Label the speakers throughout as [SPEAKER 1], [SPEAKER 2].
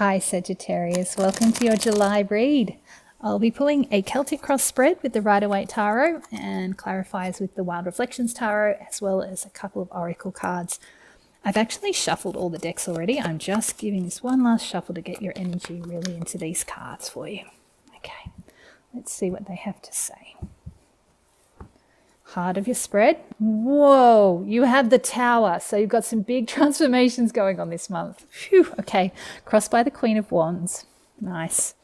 [SPEAKER 1] Hi Sagittarius, welcome to your July read. I'll be pulling a Celtic cross spread with the Rider-Waite Tarot and clarifiers with the Wild Reflections Tarot, as well as a couple of oracle cards. I've actually shuffled all the decks already. I'm just giving this one last shuffle to get your energy really into these cards for you. Okay, let's see what they have to say. Heart of your spread. Whoa, you have the Tower. So you've got some big transformations going on this month. Phew, okay. Crossed by the Queen of Wands. Nice.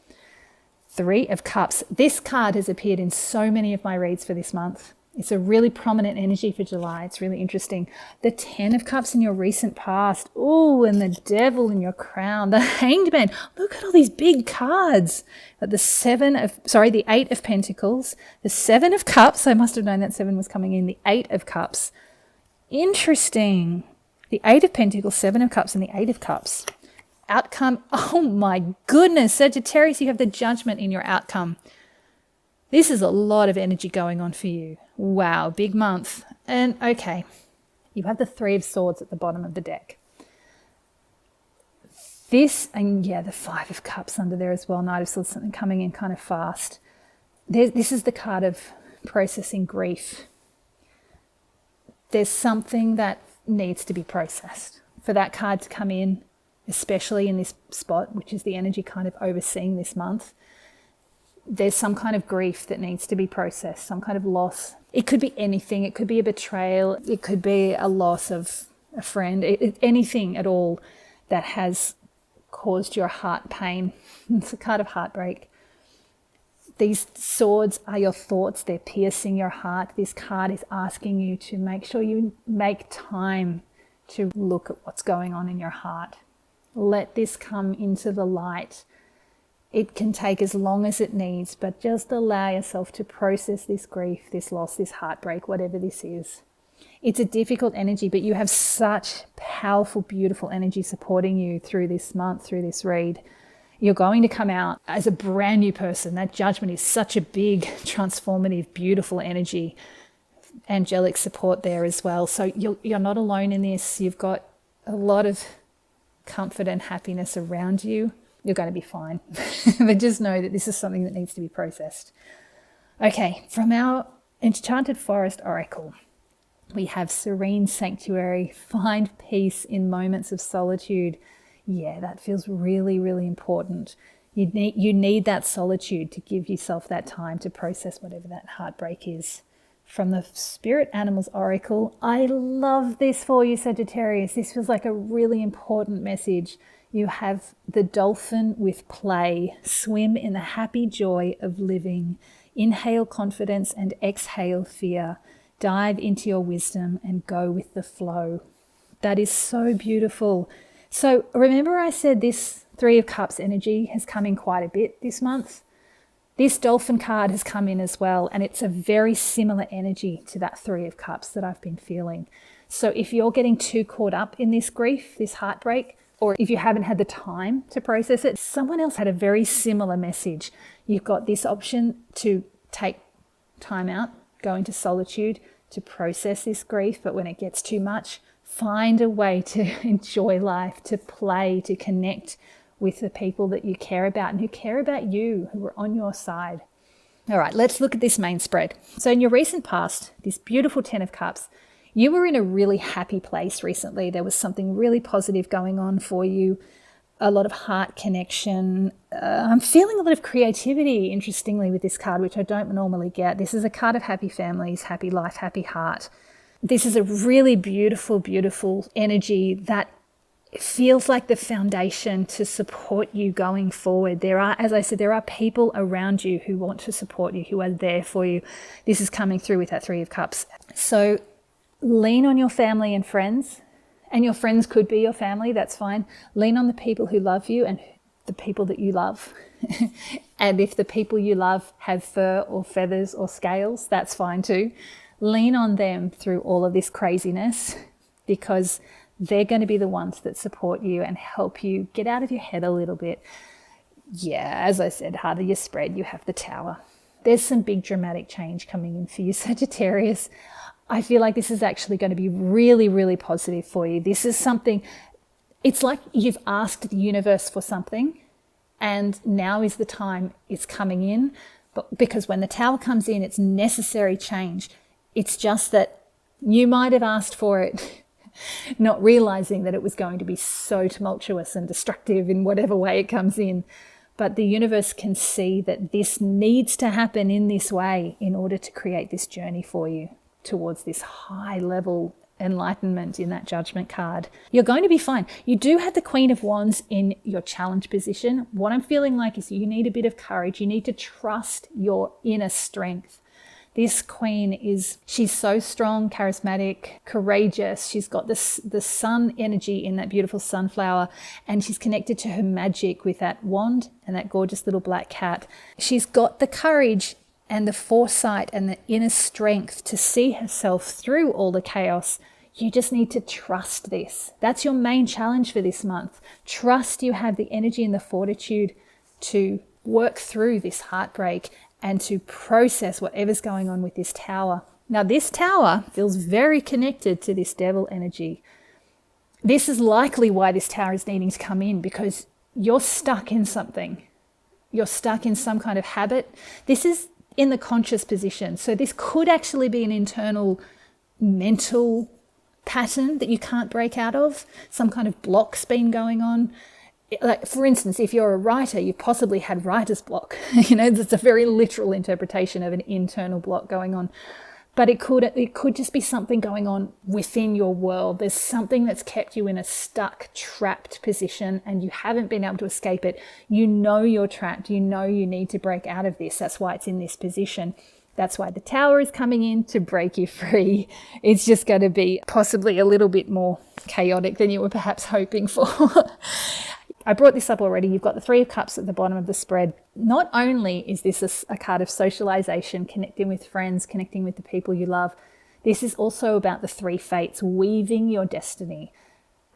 [SPEAKER 1] Three of Cups. This card has appeared in so many of my reads for this month. It's a really prominent energy for July. It's really interesting. The 10 of Cups in your recent past. Oh, and the Devil in your crown. The Hanged Man. Look at all these big cards. But the 8 of Pentacles. The 7 of Cups. I must have known that 7 was coming in. The 8 of Cups. Interesting. The 8 of Pentacles, 7 of Cups, and the 8 of Cups. Outcome. Oh my goodness. Sagittarius, you have the Judgment in your outcome. This is a lot of energy going on for you. Wow, big month. And okay, you have the 3 of Swords at the bottom of the deck. This, and yeah, the 5 of Cups under there as well. Knight of Swords, something coming in kind of fast. This is the card of processing grief. There's something that needs to be processed. For that card to come in, especially in this spot, which is the energy kind of overseeing this month, there's some kind of grief that needs to be processed, some kind of loss. It could be anything. It could be a betrayal. It could be a loss of a friend. Anything at all that has caused your heart pain. It's a card of heartbreak. These swords are your thoughts. They're piercing your heart. This card is asking you to make sure you make time to look at what's going on in your heart. Let this come into the light. It can take as long as it needs, but just allow yourself to process this grief, this loss, this heartbreak, whatever this is. It's a difficult energy, but you have such powerful, beautiful energy supporting you through this month, through this read. You're going to come out as a brand new person. That Judgment is such a big, transformative, beautiful energy. Angelic support there as well. So you're not alone in this. You've got a lot of comfort and happiness around you. You're going to be fine. But just know that this is something that needs to be processed. Okay, from our Enchanted Forest Oracle, we have Serene Sanctuary, find peace in moments of solitude. Yeah, that feels really, really important. You need that solitude to give yourself that time to process whatever that heartbreak is. From the Spirit Animals Oracle, I love this for you, Sagittarius. This feels like a really important message. You have the dolphin with play. Swim in the happy joy of living. Inhale confidence and exhale fear. Dive into your wisdom and go with the flow. That is so beautiful. So remember I said this 3 of Cups energy has come in quite a bit this month? This dolphin card has come in as well, and it's a very similar energy to that 3 of Cups that I've been feeling. So if you're getting too caught up in this grief, this heartbreak, or if you haven't had the time to process it, someone else had a very similar message. You've got this option to take time out, go into solitude to process this grief, but when it gets too much, find a way to enjoy life, to play, to connect with the people that you care about and who care about you, who are on your side. All right, let's look at this main spread. So in your recent past, this beautiful 10 of Cups, you were in a really happy place recently. There was something really positive going on for you, a lot of heart connection. I'm feeling a lot of creativity, interestingly, with this card, which I don't normally get. This is a card of happy families, happy life, happy heart. This is a really beautiful, beautiful energy that feels like the foundation to support you going forward. There are, as I said, there are people around you who want to support you, who are there for you. This is coming through with that 3 of Cups. So lean on your family and friends, and your friends could be your family, that's fine. Lean on the people who love you and the people that you love. And if the people you love have fur or feathers or scales, that's fine too. Lean on them through all of this craziness, because they're going to be the ones that support you and help you get out of your head a little bit. Yeah, as I said, heart of your spread, you have the Tower. There's some big dramatic change coming in for you, Sagittarius. I feel like this is actually going to be really, really positive for you. This is something, It's like you've asked the universe for something, and now is the time it's coming in. But because when the Tower comes in, it's necessary change. It's just that you might have asked for it, not realizing that it was going to be so tumultuous and destructive in whatever way it comes in. But the universe can see that this needs to happen in this way in order to create this journey for you towards this high level enlightenment in that Judgment card. You're going to be fine. You do have the Queen of Wands in your challenge position. What I'm feeling like is you need a bit of courage. You need to trust your inner strength. This queen she's so strong, charismatic, courageous. She's got the sun energy in that beautiful sunflower, and she's connected to her magic with that wand and that gorgeous little black cat. She's got the courage and the foresight and the inner strength to see herself through all the chaos. You just need to trust this. That's your main challenge for this month. Trust you have the energy and the fortitude to work through this heartbreak and to process whatever's going on with this Tower. Now, this Tower feels very connected to this Devil energy. This is likely why this Tower is needing to come in, because you're stuck in something. You're stuck in some kind of habit. This is in the conscious position. So this could actually be an internal mental pattern that you can't break out of. Some kind of block's been going on. Like, for instance, if you're a writer, you possibly had writer's block. It's a very literal interpretation of an internal block going on. But it could just be something going on within your world. There's something that's kept you in a stuck, trapped position, and you haven't been able to escape it. You know you're trapped. You know you need to break out of this. That's why it's in this position. That's why the Tower is coming in to break you free. It's just going to be possibly a little bit more chaotic than you were perhaps hoping for. I brought this up already. You've got the Three of Cups at the bottom of the spread. Not only is this a card of socialization, connecting with friends, connecting with the people you love, this is also about the three fates, weaving your destiny.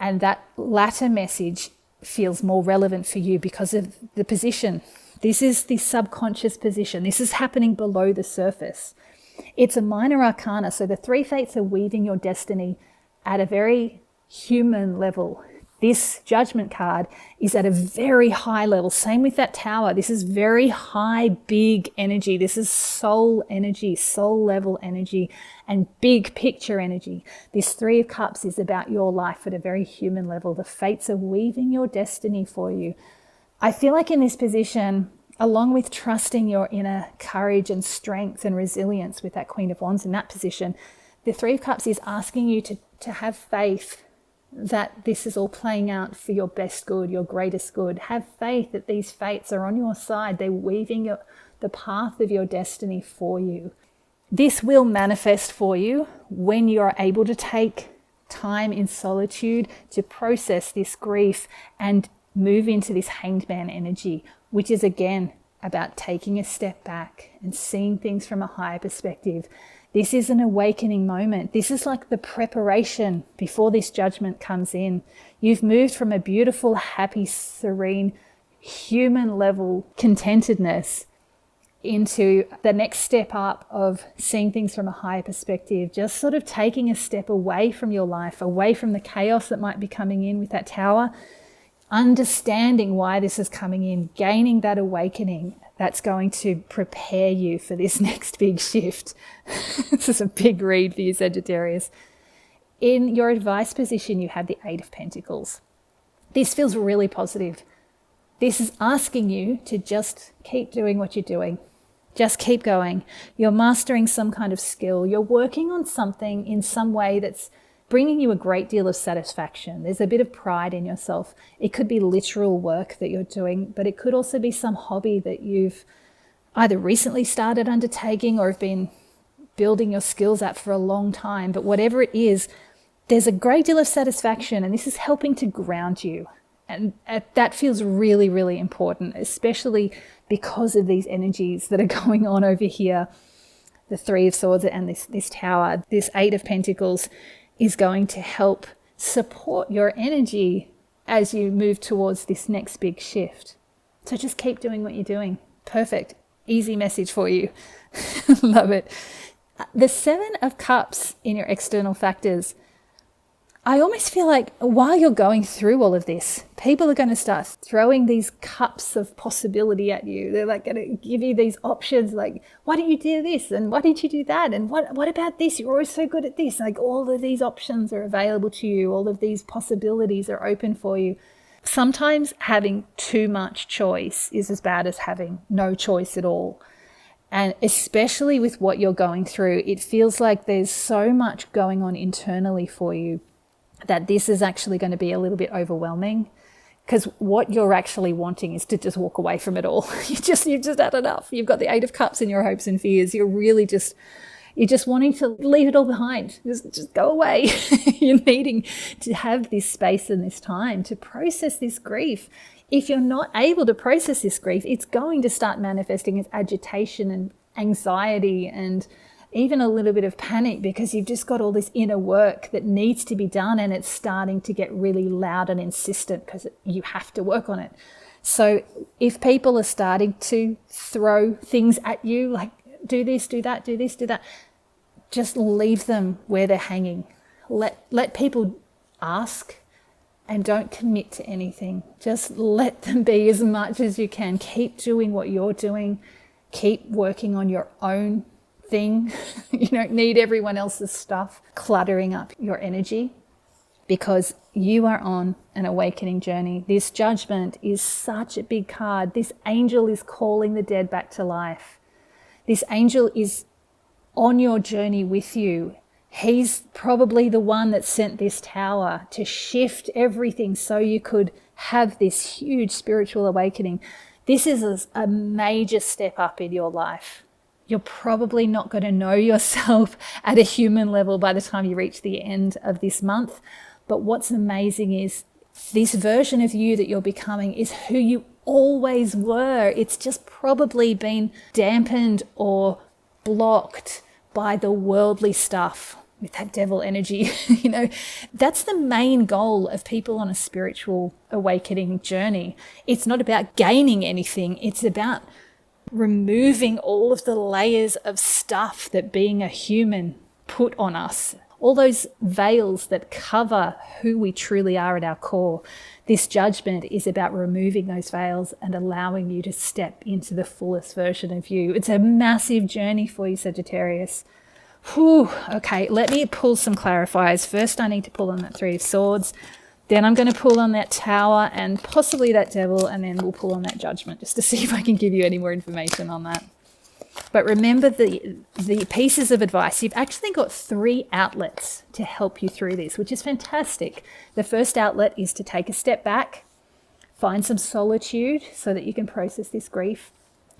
[SPEAKER 1] And that latter message feels more relevant for you because of the position. This is the subconscious position. This is happening below the surface. It's a minor arcana. So the three fates are weaving your destiny at a very human level. This Judgment card is at a very high level. Same with that Tower. This is very high, big energy. This is soul energy, soul level energy, and big picture energy. This Three of Cups is about your life at a very human level. The fates are weaving your destiny for you. I feel like in this position, along with trusting your inner courage and strength and resilience with that Queen of Wands in that position, the Three of Cups is asking you to have faith that this is all playing out for your best good, your greatest good. Have faith that these fates are on your side. They're weaving the path of your destiny for you. This will manifest for you when you're able to take time in solitude to process this grief and move into this Hanged Man energy, which is again about taking a step back and seeing things from a higher perspective. This is an awakening moment. This is like the preparation before this Judgment comes in. You've moved from a beautiful, happy, serene, human level contentedness into the next step up of seeing things from a higher perspective, just sort of taking a step away from your life, away from the chaos that might be coming in with that Tower, understanding why this is coming in, gaining that awakening. That's going to prepare you for this next big shift. This is a big read for you, Sagittarius. In your advice position, you have the Eight of Pentacles. This feels really positive. This is asking you to just keep doing what you're doing. Just keep going. You're mastering some kind of skill. You're working on something in some way that's bringing you a great deal of satisfaction. There's a bit of pride in yourself. It could be literal work that you're doing, but it could also be some hobby that you've either recently started undertaking or have been building your skills at for a long time. But whatever it is, there's a great deal of satisfaction, and this is helping to ground you. And that feels really, really important, especially because of these energies that are going on over here. The Three of Swords and this Tower, this Eight of Pentacles is going to help support your energy as you move towards this next big shift. So just keep doing what you're doing. Perfect. Easy message for you. Love it. The Seven of Cups in your external factors. I almost feel like while you're going through all of this, people are going to start throwing these cups of possibility at you. They're like going to give you these options like, why didn't you do this? And why did you do that? And what about this? You're always so good at this. Like all of these options are available to you. All of these possibilities are open for you. Sometimes having too much choice is as bad as having no choice at all. And especially with what you're going through, it feels like there's so much going on internally for you that this is actually going to be a little bit overwhelming, because what you're actually wanting is to just walk away from it all. You've just had enough. You've got the 8 of Cups in your hopes and fears. You're just wanting to leave it all behind. Just go away. You're needing to have this space and this time to process this grief. If you're not able to process this grief, it's going to start manifesting as agitation and anxiety and even a little bit of panic, because you've just got all this inner work that needs to be done, and it's starting to get really loud and insistent because you have to work on it. So if people are starting to throw things at you, like do this, do that, do this, do that, just leave them where they're hanging. Let people ask and don't commit to anything. Just let them be as much as you can. Keep doing what you're doing. Keep working on your own thing. You don't need everyone else's stuff cluttering up your energy, because you are on an awakening journey. This Judgment is such a big card. This angel is calling the dead back to life. This angel is on your journey with you. He's probably the one that sent this tower to shift everything so you could have this huge spiritual awakening. This is a major step up in your life. You're probably not going to know yourself at a human level by the time you reach the end of this month. But what's amazing is this version of you that you're becoming is who you always were. It's just probably been dampened or blocked by the worldly stuff with that devil energy. That's the main goal of people on a spiritual awakening journey. It's not about gaining anything. It's about removing all of the layers of stuff that being a human put on us, all those veils that cover who we truly are at our core. This Judgment is about removing those veils and allowing you to step into the fullest version of you. It's a massive journey for you, Sagittarius. Whew. Okay, let me pull some clarifiers. First, I need to pull on that 3 of Swords. Then I'm going to pull on that Tower and possibly that Devil, and then we'll pull on that Judgment just to see if I can give you any more information on that. But remember the pieces of advice. You've actually got 3 outlets to help you through this, which is fantastic. The first outlet is to take a step back, find some solitude so that you can process this grief.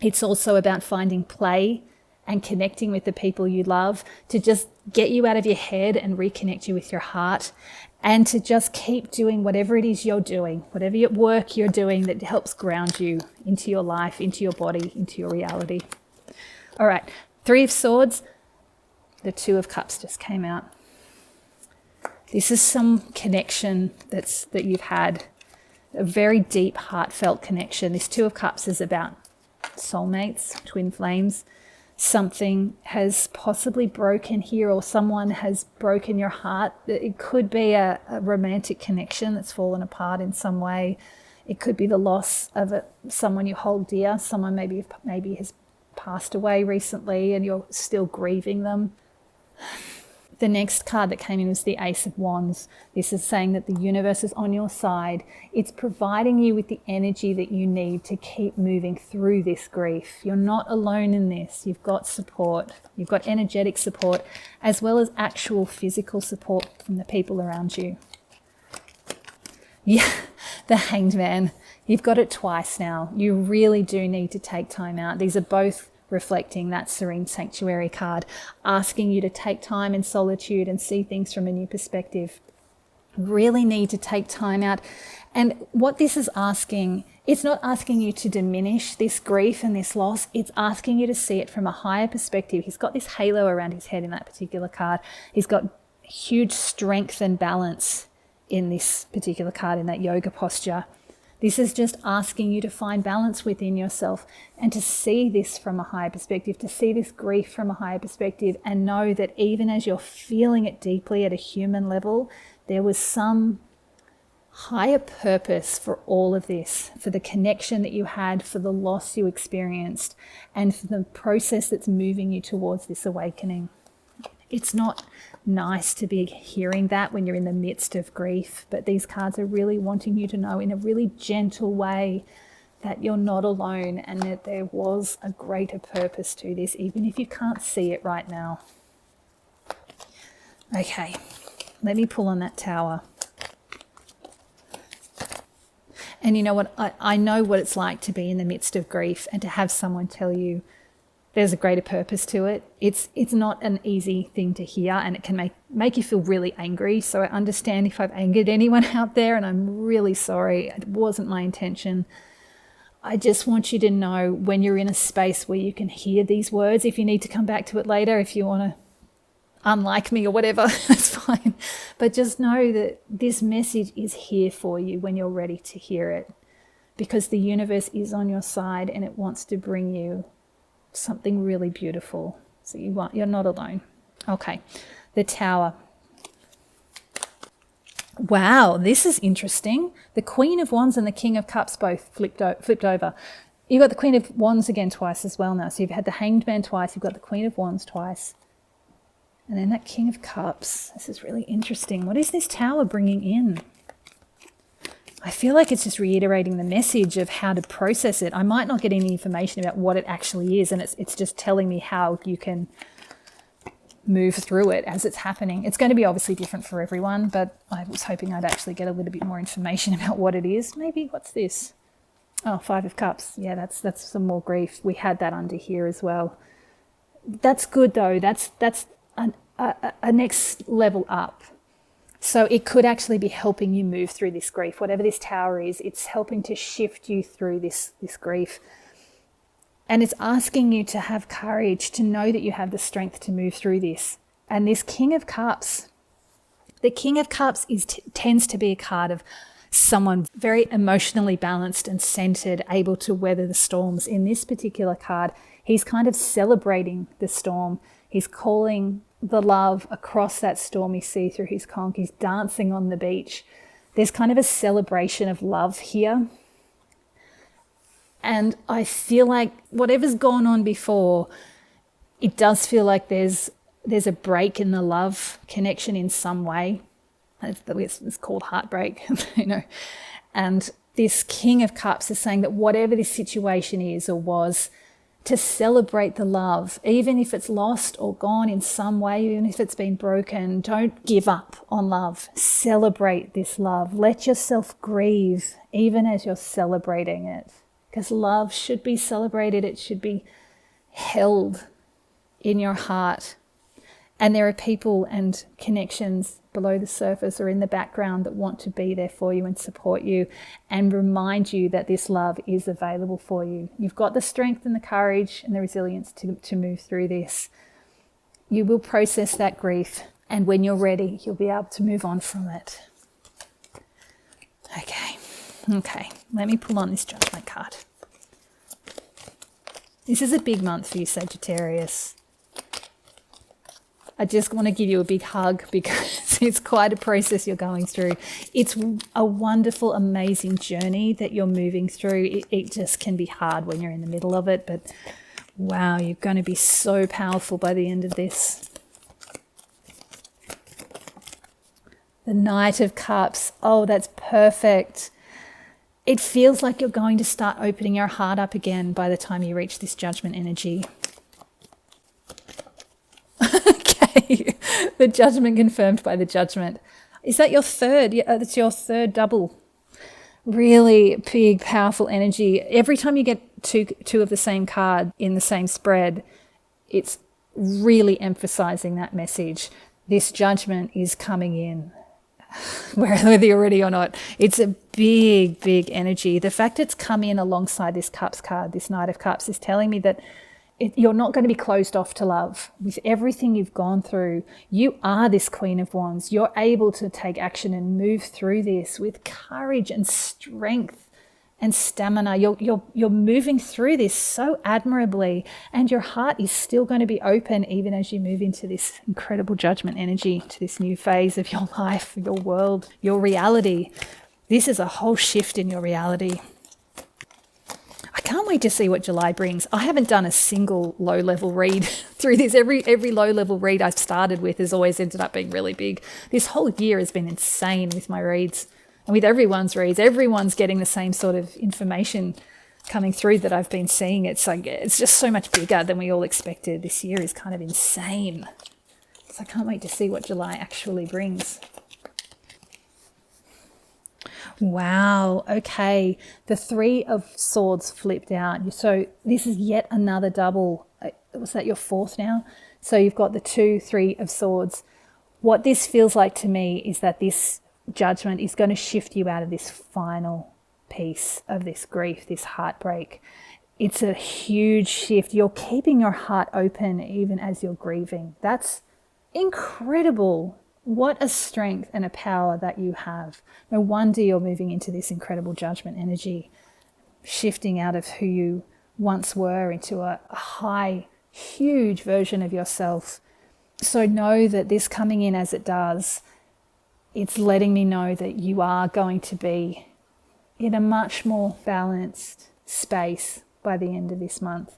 [SPEAKER 1] It's also about finding play and connecting with the people you love to just get you out of your head and reconnect you with your heart, and to just keep doing whatever it is you're doing, whatever work you're doing that helps ground you into your life, into your body, into your reality. All right, 3 of Swords, the 2 of Cups just came out. This is some connection that you've had, a very deep, heartfelt connection. This 2 of Cups is about soulmates, twin flames. Something has possibly broken here, or someone has broken your heart. It could be a romantic connection that's fallen apart in some way. It could be the loss of someone you hold dear. Someone maybe has passed away recently and you're still grieving them. The next card that came in was the Ace of Wands. This is saying that the universe is on your side. It's providing you with the energy that you need to keep moving through this grief. You're not alone in this. You've got support. You've got energetic support, as well as actual physical support from the people around you. Yeah, the Hanged Man. You've got it twice now. You really do need to take time out. These are both reflecting that Serene Sanctuary card, asking you to take time in solitude and see things from a new perspective. Really need to take time out. And what this is asking, it's not asking you to diminish this grief and this loss. It's asking you to see it from a higher perspective. He's got this halo around his head in that particular card. He's got huge strength and balance in this particular card, in that yoga posture. This is just asking you to find balance within yourself and to see this from a higher perspective, to see this grief from a higher perspective, and know that even as you're feeling it deeply at a human level, There was some higher purpose for all of this, for the connection that you had, for the loss you experienced, and for the process that's moving you towards this awakening. It's not nice to be hearing that when you're in the midst of grief, but these cards are really wanting you to know in a really gentle way that you're not alone and that there was a greater purpose to this, even if you can't see it right now. Okay, let me pull on that Tower. And you know what? I know what it's like to be in the midst of grief and to have someone tell you there's a greater purpose to it. It's not an easy thing to hear, and it can make you feel really angry. So I understand if I've angered anyone out there, and I'm really sorry. It wasn't my intention. I just want you to know when you're in a space where you can hear these words, if you need to come back to it later, if you want to unlike me or whatever, that's fine. But just know that this message is here for you when you're ready to hear it, because the universe is on your side and it wants to bring you something really beautiful. So you're not alone. Okay, the Tower. Wow, this is interesting. The Queen of Wands and the King of Cups both flipped over. You've got the Queen of Wands again twice as well now. So you've had the Hanged Man twice, you've got the Queen of Wands twice. And then that King of Cups. This is really interesting. What is this Tower bringing in? I feel like it's just reiterating the message of how to process it. I might not get any information about what it actually is, and it's just telling me how you can move through it as it's happening. It's going to be obviously different for everyone, but I was hoping I'd actually get a little bit more information about what it is. Maybe, what's this? Oh, Five of Cups. Yeah, that's some more grief. We had that under here as well. That's good though. That's a next level up. So it could actually be helping you move through this grief. Whatever this Tower is, it's helping to shift you through this grief. And it's asking you to have courage, to know that you have the strength to move through this. And this King of Cups, the King of Cups tends to be a card of someone very emotionally balanced and centered, able to weather the storms. In this particular card, he's kind of celebrating the storm. He's calling the love across that stormy sea through his conch. He's dancing on the beach. There's kind of a celebration of love here. And I feel like whatever's gone on before, it does feel like there's a break in the love connection in some way. It's called heartbreak, you know. And this King of Cups is saying that whatever this situation is or was, to celebrate the love, even if it's lost or gone in some way, even if it's been broken, don't give up on love. Celebrate this love. Let yourself grieve even as you're celebrating it, because love should be celebrated. It should be held in your heart. And there are people and connections below the surface or in the background that want to be there for you and support you and remind you that this love is available for you. You've got the strength and the courage and the resilience to move through this. You will process that grief, and when you're ready, you'll be able to move on from it. Okay, let me pull on this Judgment card. This is a big month for you, Sagittarius. I just want to give you a big hug because it's quite a process you're going through. It's a wonderful, amazing journey that you're moving through. It just can be hard when you're in the middle of it, but wow, you're going to be so powerful by the end of this. The Knight of Cups. Oh, that's perfect. It feels like you're going to start opening your heart up again by the time you reach this Judgment energy. The Judgment confirmed by the Judgment. Is that your third? Yeah, that's your third double. Really big, powerful energy. Every time you get two of the same card in the same spread, it's really emphasizing that message. This Judgment is coming in, whether you're ready or not. It's a big, big energy. The fact it's come in alongside this Cups card, this Knight of Cups, is telling me that you're not going to be closed off to love. With everything you've gone through, you are this Queen of Wands. You're able to take action and move through this with courage and strength and stamina. You're moving through this so admirably, and your heart is still going to be open even as you move into this incredible judgment energy, to this new phase of your life, your world, your reality. This is a whole shift in your reality. I can't wait to see what July brings. I haven't done a single low-level read through this. Every low-level read I've started with has always ended up being really big. This whole year has been insane with my reads. And with everyone's reads, everyone's getting the same sort of information coming through that I've been seeing. It's like, it's just so much bigger than we all expected. This year is kind of insane. So I can't wait to see what July actually brings. Wow. Okay. The 3 of Swords flipped out. So this is yet another double. Was that your 4th now? So you've got the 2, 3 of Swords. What this feels like to me is that this judgment is going to shift you out of this final piece of this grief, this heartbreak. It's a huge shift. You're keeping your heart open even as you're grieving. That's incredible. What a strength and a power that you have. No wonder you're moving into this incredible judgment energy, shifting out of who you once were into a high, huge version of yourself. So know that this coming in as it does, it's letting me know that you are going to be in a much more balanced space by the end of this month.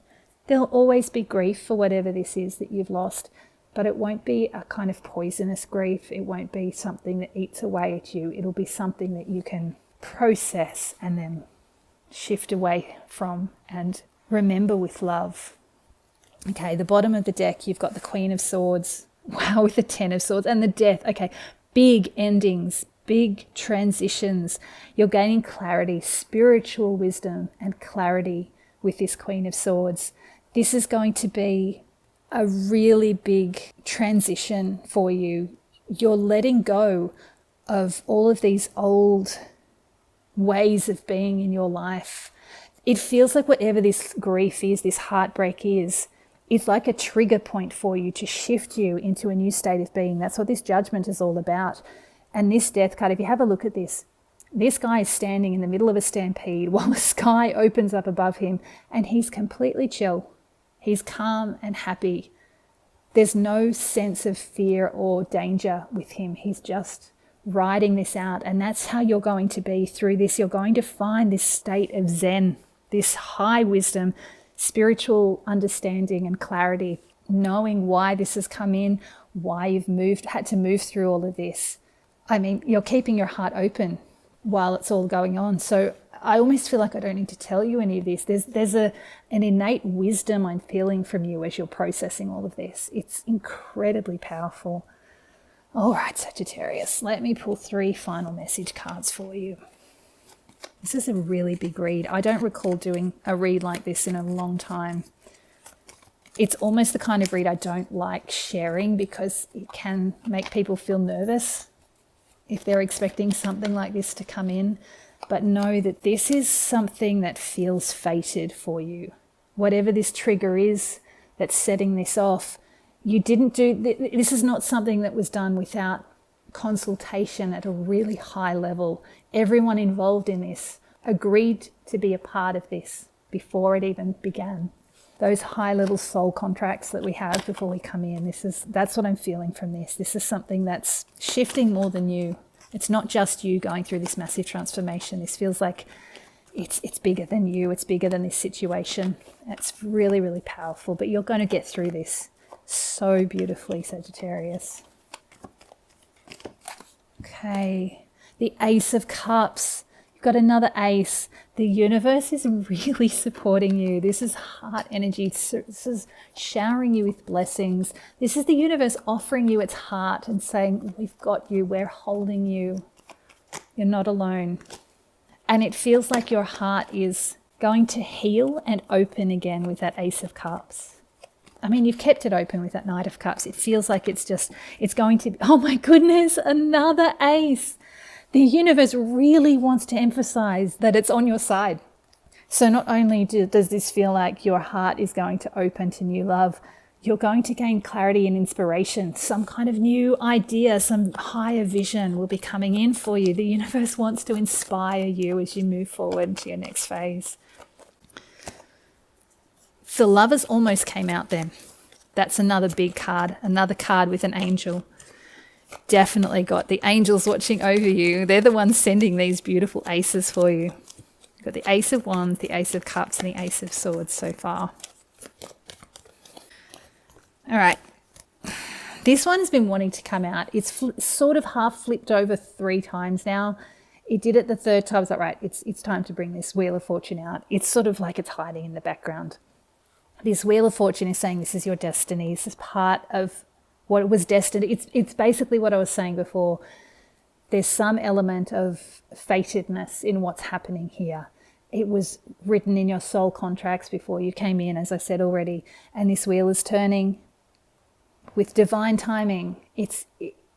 [SPEAKER 1] There'll always be grief for whatever this is that you've lost, but it won't be a kind of poisonous grief. It won't be something that eats away at you. It'll be something that you can process and then shift away from and remember with love. Okay, the bottom of the deck, you've got the Queen of Swords. Wow, with the 10 of Swords and the Death. Okay, big endings, big transitions. You're gaining clarity, spiritual wisdom and clarity with this Queen of Swords. This is going to be a really big transition for you. You're letting go of all of these old ways of being in your life. It feels like whatever this grief is, this heartbreak is, it's like a trigger point for you to shift you into a new state of being. That's what this judgment is all about. And this Death card, if you have a look at this guy is standing in the middle of a stampede while the sky opens up above him and he's completely chill. He's calm and happy. There's no sense of fear or danger with him. He's just riding this out. And that's how you're going to be through this. You're going to find this state of Zen, this high wisdom, spiritual understanding and clarity, knowing why this has come in, why you've had to move through all of this. I mean, you're keeping your heart open while it's all going on. So I almost feel like I don't need to tell you any of this. There's an innate wisdom I'm feeling from you as you're processing all of this. It's incredibly powerful. All right, Sagittarius, let me pull 3 final message cards for you. This is a really big read. I don't recall doing a read like this in a long time. It's almost the kind of read I don't like sharing because it can make people feel nervous if they're expecting something like this to come in. But know that this is something that feels fated for you. Whatever this trigger is that's setting this off, you didn't do, this is not something that was done without consultation at a really high level. Everyone involved in this agreed to be a part of this before it even began. Those high level soul contracts that we have before we come in, that's what I'm feeling from this. This is something that's shifting more than you. It's not just you going through this massive transformation. This feels like it's bigger than you. It's bigger than this situation. It's really, really powerful, but you're going to get through this so beautifully, Sagittarius. Okay, the Ace of Cups. You've got another ace. The universe is really supporting you. This is heart energy. This is showering you with blessings. This is the universe offering you its heart and saying, we've got you. We're holding you. You're not alone. And it feels like your heart is going to heal and open again with that Ace of Cups. I mean, you've kept it open with that Knight of Cups. It feels like it's going to be, oh my goodness, another ace. The universe really wants to emphasize that it's on your side. So not only does this feel like your heart is going to open to new love, You're going to gain clarity and inspiration. Some kind of new idea, some higher vision will be coming in for you. The universe wants to inspire you as you move forward to your next phase. The Lovers almost came out then. That's another big card, another card with an angel. Definitely got the angels watching over you. They're the ones sending these beautiful aces for you. You've got the Ace of Wands, the Ace of Cups, and the Ace of Swords so far. All right, this one has been wanting to come out. It's sort of half flipped over 3 times now. It did it the 3rd time. I was like, right, it's time to bring this Wheel of Fortune out. It's sort of like it's hiding in the background. This Wheel of Fortune is saying this is your destiny. This is part of what it was destined. It's basically what I was saying before. There's some element of fatedness in what's happening here. It was written in your soul contracts before you came in, as I said already, and this wheel is turning with divine timing.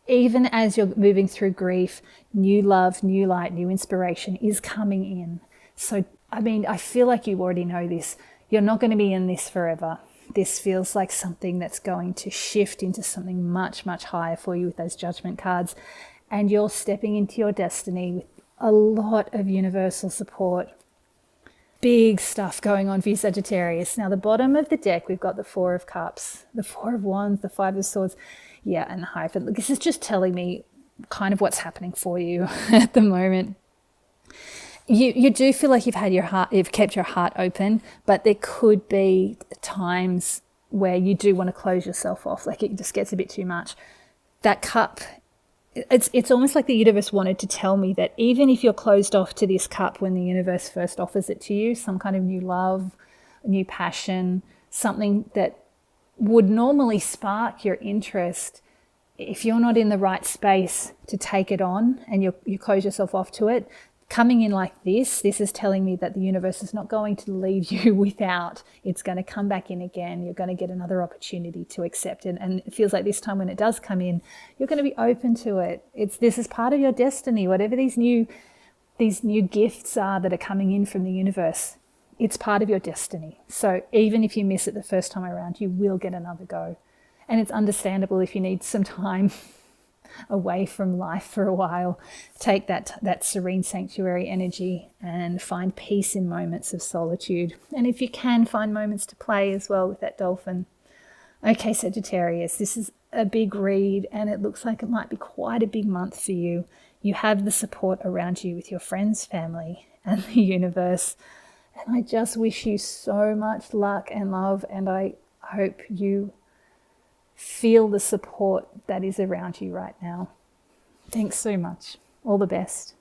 [SPEAKER 1] Even as you're moving through grief, new love, new light, new inspiration is coming in. So, I mean, I feel like you already know this. You're not going to be in this forever. This feels like something that's going to shift into something much, much higher for you with those judgment cards. And you're stepping into your destiny with a lot of universal support. Big stuff going on for you, Sagittarius. Now, the bottom of the deck, we've got the 4 of Cups, the 4 of Wands, the 5 of Swords, and the Hierophant. Look, this is just telling me kind of what's happening for you at the moment. You do feel like you've kept your heart open, but there could be times where you do want to close yourself off, like it just gets a bit too much. That cup, it's almost like the universe wanted to tell me that even if you're closed off to this cup when the universe first offers it to you, some kind of new love, new passion, something that would normally spark your interest, if you're not in the right space to take it on and you close yourself off to it, coming in like this is telling me that the universe is not going to leave you without. It's going to come back in again. You're going to get another opportunity to accept it. And it feels like this time when it does come in, you're going to be open to it. This is part of your destiny. Whatever these new gifts are that are coming in from the universe, it's part of your destiny. So even if you miss it the first time around, you will get another go. And it's understandable if you need some time away from life for a while. Take that serene sanctuary energy and find peace in moments of solitude. And if you can, find moments to play as well with that dolphin. Okay, Sagittarius, this is a big read and it looks like it might be quite a big month for you. You have the support around you with your friends, family, and the universe. And I just wish you so much luck and love, and I hope you feel the support that is around you right now. Thanks so much. All the best.